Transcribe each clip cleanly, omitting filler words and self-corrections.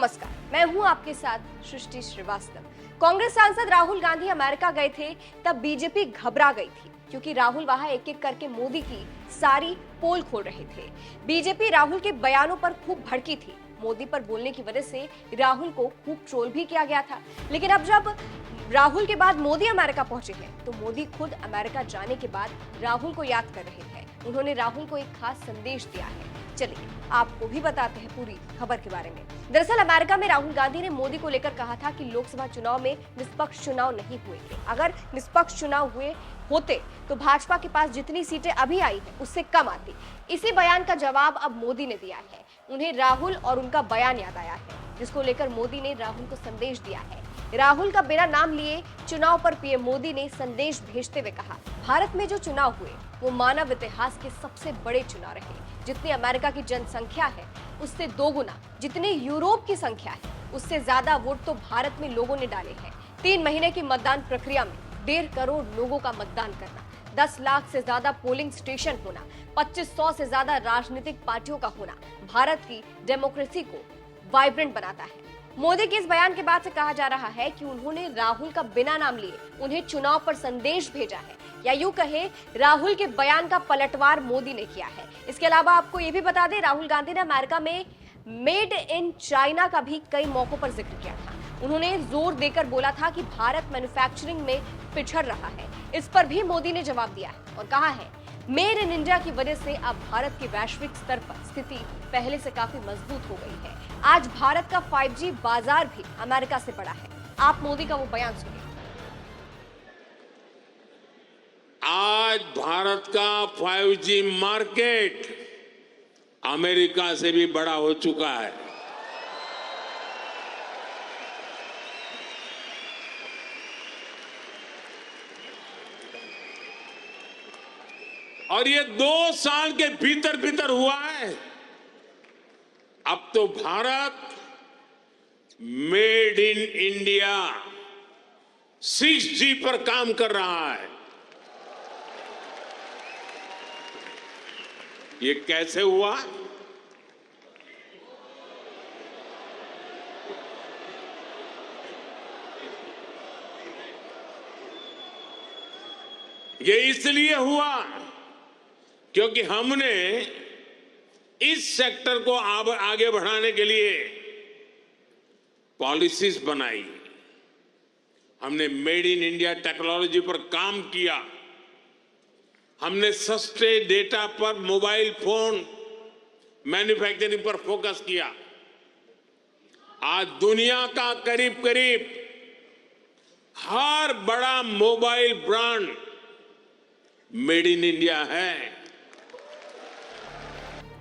नमस्कार, मैं हूं आपके साथ सृष्टि श्रीवास्तव। कांग्रेस सांसद राहुल गांधी अमेरिका गए थे तब बीजेपी घबरा गई थी क्योंकि राहुल वहां एक एक करके मोदी की सारी पोल खोल रहे थे। बीजेपी राहुल के बयानों पर खूब भड़की थी। मोदी पर बोलने की वजह से राहुल को खूब ट्रोल भी किया गया था। लेकिन अब जब राहुल के बाद मोदी अमेरिका पहुंचे हैं तो मोदी खुद अमेरिका जाने के बाद राहुल को याद कर रहे हैं। उन्होंने राहुल को एक खास संदेश दिया है। चलिए आपको भी बताते हैं पूरी खबर के बारे में। दरअसल अमेरिका में राहुल गांधी ने मोदी को लेकर कहा था कि लोकसभा चुनाव में निष्पक्ष चुनाव नहीं हुए थे। अगर निष्पक्ष चुनाव हुए होते तो भाजपा के पास जितनी सीटें अभी आई हैं उससे कम आती। इसी बयान का जवाब अब मोदी ने दिया है। उन्हें राहुल और उनका बयान याद आया है जिसको लेकर मोदी ने राहुल को संदेश दिया है। राहुल का बिना नाम लिए चुनाव पर पीएम मोदी ने संदेश भेजते हुए कहा, भारत में जो चुनाव हुए वो मानव इतिहास के सबसे बड़े चुनाव रहे। जितनी अमेरिका की जनसंख्या है उससे 2 गुना, जितनी यूरोप की संख्या है उससे ज्यादा वोट तो भारत में लोगों ने डाले हैं। 3 महीने की मतदान प्रक्रिया में 1.5 करोड़ लोगों का मतदान करना, 10 लाख से ज्यादा पोलिंग स्टेशन होना, 2500 से ज्यादा राजनीतिक पार्टियों का होना भारत की डेमोक्रेसी को वाइब्रेंट बनाता है। मोदी के इस बयान के बाद से कहा जा रहा है कि उन्होंने राहुल का बिना नाम लिए उन्हें चुनाव पर संदेश भेजा है, या यूं कहे राहुल के बयान का पलटवार मोदी ने किया है। इसके अलावा आपको यह भी बता दें, राहुल गांधी ने अमेरिका में मेड इन चाइना का भी कई मौकों पर जिक्र किया था। उन्होंने जोर देकर बोला था कि भारत मैन्युफैक्चरिंग में पिछड़ रहा है। इस पर भी मोदी ने जवाब दिया है और कहा है, मेड इन इंडिया की वजह से अब भारत के वैश्विक स्तर पर स्थिति पहले से काफी मजबूत हो गई है। आज भारत का 5G बाजार भी अमेरिका से बड़ा है। आप मोदी का वो बयान सुनिए। आज भारत का 5G मार्केट अमेरिका से भी बड़ा हो चुका है। और ये 2 साल के भीतर भीतर हुआ है। अब तो Bharat made in India 6G पर काम कर रहा है। ये कैसे हुआ? ये इसलिए हुआ क्योंकि हमने इस सेक्टर को आगे बढ़ाने के लिए पॉलिसीज बनाई। हमने मेड इन इंडिया टेक्नोलॉजी पर काम किया। हमने सस्ते डेटा पर मोबाइल फोन मैन्युफैक्चरिंग पर फोकस किया। आज दुनिया का करीब करीब हर बड़ा mobile brand made in India है।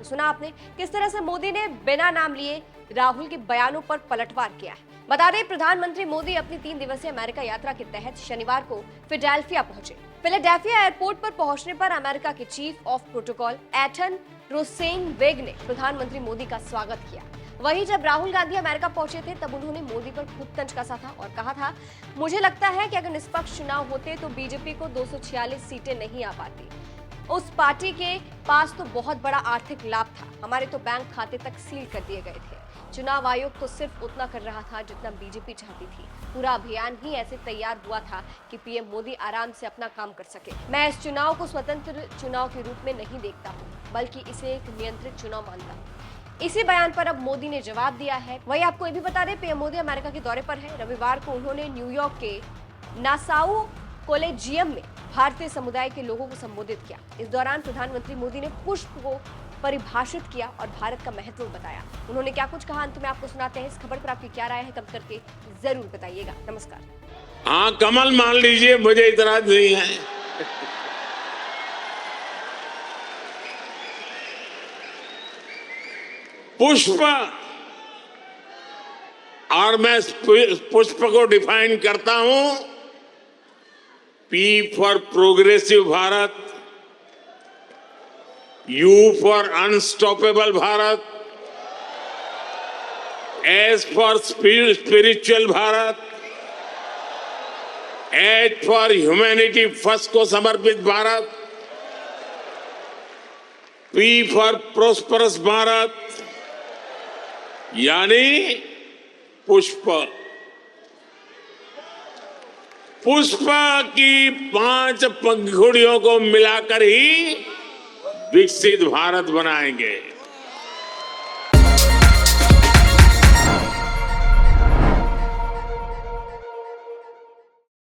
सुना आपने किस तरह से मोदी ने बिना नाम लिए राहुल के बयानों पर पलटवार किया है। बता दें, प्रधानमंत्री मोदी अपनी 3 दिवसीय अमेरिका यात्रा के तहत शनिवार को फिलाडेल्फिया पहुंचे। फिलाडेल्फिया एयरपोर्ट पर पहुंचने पर अमेरिका के चीफ ऑफ प्रोटोकॉल एटन रोसेनवेग ने प्रधानमंत्री मोदी का स्वागत किया। वहीं जब राहुल गांधी अमेरिका पहुंचे थे तब उन्होंने मोदी पर खूब तंज कसा था और कहा था, मुझे लगता है कि अगर निष्पक्ष चुनाव होते तो बीजेपी को 246 सीटें नहीं आ पाती। उस पार्टी के पास तो बहुत बड़ा आर्थिक लाभ था। हमारे तो बैंक खाते तक सील कर दिए गए थे। चुनाव आयोग तो सिर्फ उतना कर रहा था जितना बीजेपी चाहती थी। पूरा अभियान ही ऐसे तैयार हुआ था कि पीएम मोदी आराम से अपना काम कर सके। मैं इस चुनाव को स्वतंत्र चुनाव के रूप में नहीं देखता हूँ, बल्कि इसे एक नियंत्रित चुनाव मानता हूँ। इसी बयान पर अब मोदी ने जवाब दिया है। वही आपको ये भी बता दें, पीएम मोदी अमेरिका के दौरे पर है। रविवार को उन्होंने न्यूयॉर्क के नासाउ कॉलेजियम में भारतीय समुदाय के लोगों को संबोधित किया। इस दौरान प्रधानमंत्री मोदी ने पुष्प को परिभाषित किया और भारत का महत्व बताया। उन्होंने क्या कुछ कहा, अंत में आपको सुनाते हैं। इस खबर पर आपकी क्या राय है, कमेंट करके जरूर बताइएगा। नमस्कार। हाँ, कमल मान लीजिए, मुझे इतराज नहीं है। पुष्प, और मैं पुष्प को डिफाइन करता हूं, P for progressive Bharat, U for unstoppable Bharat, S for spiritual Bharat, H for humanity first को समर्पित Bharat, P for prosperous Bharat, यानी पुष्प पुष्प की 5 पंखुड़ियों को मिलाकर ही विकसित भारत बनाएंगे।